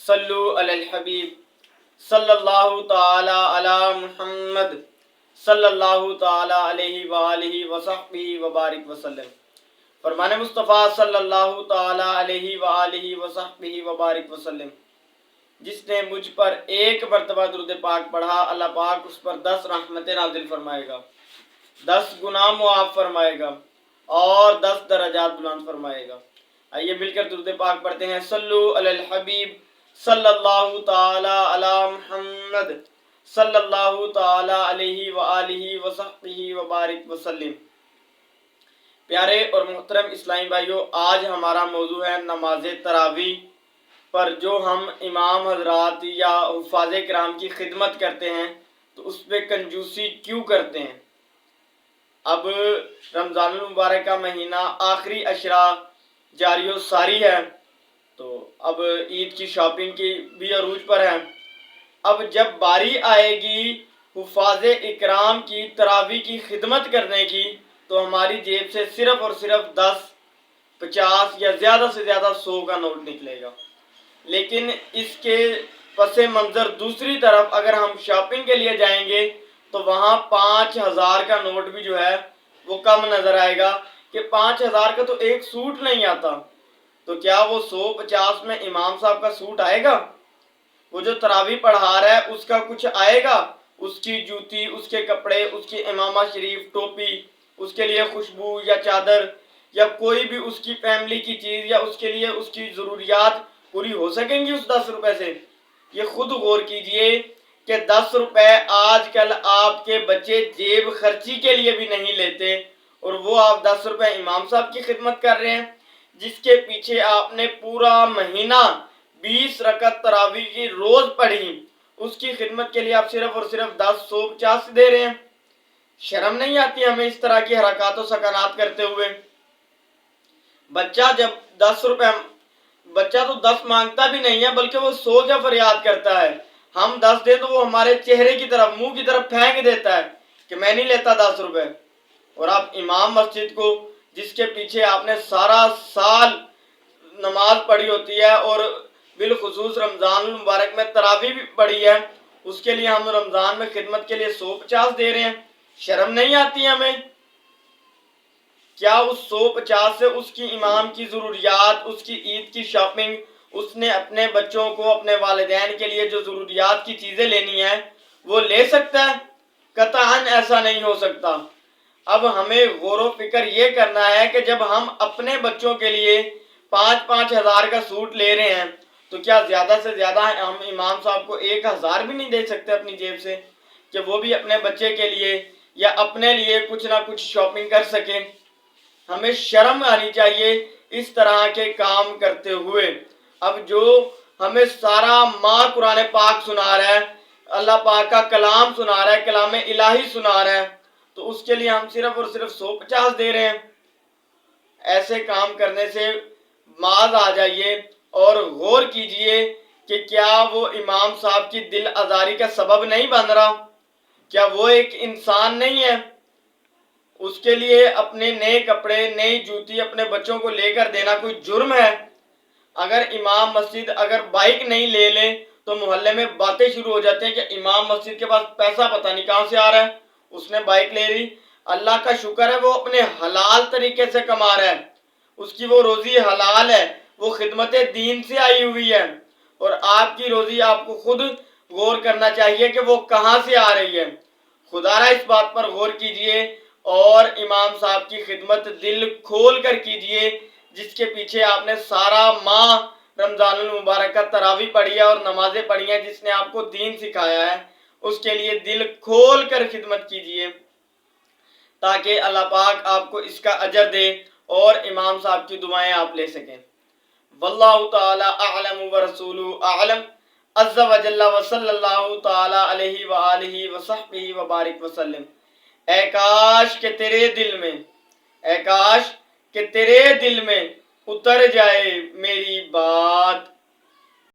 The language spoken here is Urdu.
صلو علی الحبیب صلی اللہ تعالی علی محمد صلی اللہ تعالی علیہ وآلہ وصحبہ وبارک وسلم۔ فرمان مصطفیٰ صلی اللہ تعالی علیہ وآلہ وصحبہ وبارک وسلم، جس نے مجھ پر ایک مرتبہ درود پاک پڑھا، اللہ پاک اس پر 10 رحمتیں نازل فرمائے گا، 10 گناہ معاف فرمائے گا اور 10 درجات بلند فرمائے گا۔ آئیے مل کر درود پاک پڑھتے ہیں۔ صلو علی الحبیب صلی اللہ تعالی علی محمد صلی اللہ تعالی علیہ وآلہ وصحبہ وبارک وسلم۔ پیارے اور محترم اسلامی بھائیوں، آج ہمارا موضوع ہے نماز تراویح پر جو ہم امام حضرات یا حفاظ کرام کی خدمت کرتے ہیں تو اس پہ کنجوسی کیوں کرتے ہیں۔ اب رمضان المبارک کا مہینہ آخری اشرا جاری و ساری ہے، تو اب عید کی شاپنگ کی بھی عروج پر ہے۔ اب جب باری آئے گی حفاظ اکرام کی تراویح کی خدمت کرنے کی تو ہماری جیب سے صرف اور صرف 10، 50 یا زیادہ سے زیادہ 100 کا نوٹ نکلے گا۔ لیکن اس کے پس منظر دوسری طرف اگر ہم شاپنگ کے لیے جائیں گے تو وہاں 5000 کا نوٹ بھی جو ہے وہ کم نظر آئے گا کہ 5000 کا تو ایک سوٹ نہیں آتا، تو کیا وہ 150 میں امام صاحب کا سوٹ آئے گا؟ وہ جو تراویح پڑھا رہا ہے اس کا کچھ آئے گا؟ اس کی جوتی، اس کے کپڑے، اس کی امامہ شریف، ٹوپی، اس کے لیے خوشبو یا چادر یا کوئی بھی اس کی فیملی کی چیز یا اس کے لیے اس کی ضروریات پوری ہو سکیں گی اس 10 روپے سے؟ یہ خود غور کیجئے کہ 10 روپے آج کل آپ کے بچے جیب خرچی کے لیے بھی نہیں لیتے، اور وہ آپ 10 روپے امام صاحب کی خدمت کر رہے ہیں جس کے پیچھے آپ نے پورا مہینہ 20 رکعت تراویح کی روز پڑھی، اس کی خدمت کے لیے آپ صرف اور صرف 10، 100، 50 دے رہے ہیں۔ شرم نہیں آتی ہمیں اس طرح کی حرکات و سکنات کرتے ہوئے؟ بچہ جب 10 روپے، بچہ تو 10 مانگتا بھی نہیں ہے بلکہ وہ 100 کا فریاد کرتا ہے۔ ہم 10 دیں تو وہ ہمارے چہرے کی طرف، منہ کی طرف پھینک دیتا ہے کہ میں نہیں لیتا 10 روپے۔ اور آپ امام مسجد کو جس کے پیچھے آپ نے سارا سال نماز پڑھی ہوتی ہے اور بالخصوص رمضان المبارک میں تراویح بھی پڑھی ہے، اس کے لیے ہم رمضان میں خدمت کے لیے 150 دے رہے ہیں۔ شرم نہیں آتی ہمیں؟ کیا اس 150 سے اس کی امام کی ضروریات، اس کی عید کی شاپنگ، اس نے اپنے بچوں کو، اپنے والدین کے لیے جو ضروریات کی چیزیں لینی ہیں وہ لے سکتا ہے؟ قطعاً ایسا نہیں ہو سکتا۔ اب ہمیں غور و فکر یہ کرنا ہے کہ جب ہم اپنے بچوں کے لیے 5-5 ہزار کا سوٹ لے رہے ہیں تو کیا زیادہ سے زیادہ ہم امام صاحب کو 1000 بھی نہیں دے سکتے اپنی جیب سے کہ وہ بھی اپنے بچے کے لیے یا اپنے لیے کچھ نہ کچھ شاپنگ کر سکیں؟ ہمیں شرم آنی چاہیے اس طرح کے کام کرتے ہوئے۔ اب جو ہمیں سارا ماہ قرآن پاک سنا رہا ہے، اللہ پاک کا کلام سنا رہا ہے، کلام الہی سنا رہا ہے، تو اس کے لیے ہم صرف اور صرف 150 دے رہے ہیں۔ ایسے کام کرنے سے باز آ جائیے اور غور کیجئے کہ کیا وہ امام صاحب کی دل آزاری کا سبب نہیں بن رہا؟ کیا وہ ایک انسان نہیں ہے؟ اس کے لیے اپنے نئے کپڑے، نئی جوتی اپنے بچوں کو لے کر دینا کوئی جرم ہے؟ اگر امام مسجد اگر بائک نہیں لے لے تو محلے میں باتیں شروع ہو جاتے ہیں کہ امام مسجد کے پاس پیسہ پتہ نہیں کہاں سے آ رہا ہے، اس نے بائک لے لی۔ اللہ کا شکر ہے وہ اپنے حلال طریقے سے کما رہا ہے، اس کی وہ روزی حلال ہے، وہ خدمت دین سے آئی ہوئی ہے، اور آپ کی روزی آپ کو خود غور کرنا چاہیے کہ وہ کہاں سے آ رہی ہے۔ خدا را اس بات پر غور کیجئے اور امام صاحب کی خدمت دل کھول کر کیجئے جس کے پیچھے آپ نے سارا ماہ رمضان المبارک کا تراویح پڑھی ہے اور نمازیں پڑھی ہیں، جس نے آپ کو دین سکھایا ہے، اس کے لیے دل کھول کر خدمت کیجئے تاکہ اللہ پاک آپ کو اس کا اجر دے اور امام صاحب کی دعائیں آپ لے سکیں۔ واللہ تعالی اعلم ورسولہ اعلم، عز وجل وصلی اللہ تعالی علیہ وآلہ وصحبہ وبارک وسلم۔ اے کاش کہ تیرے دل میں، اے کاش کہ تیرے دل میں اتر جائے میری بات،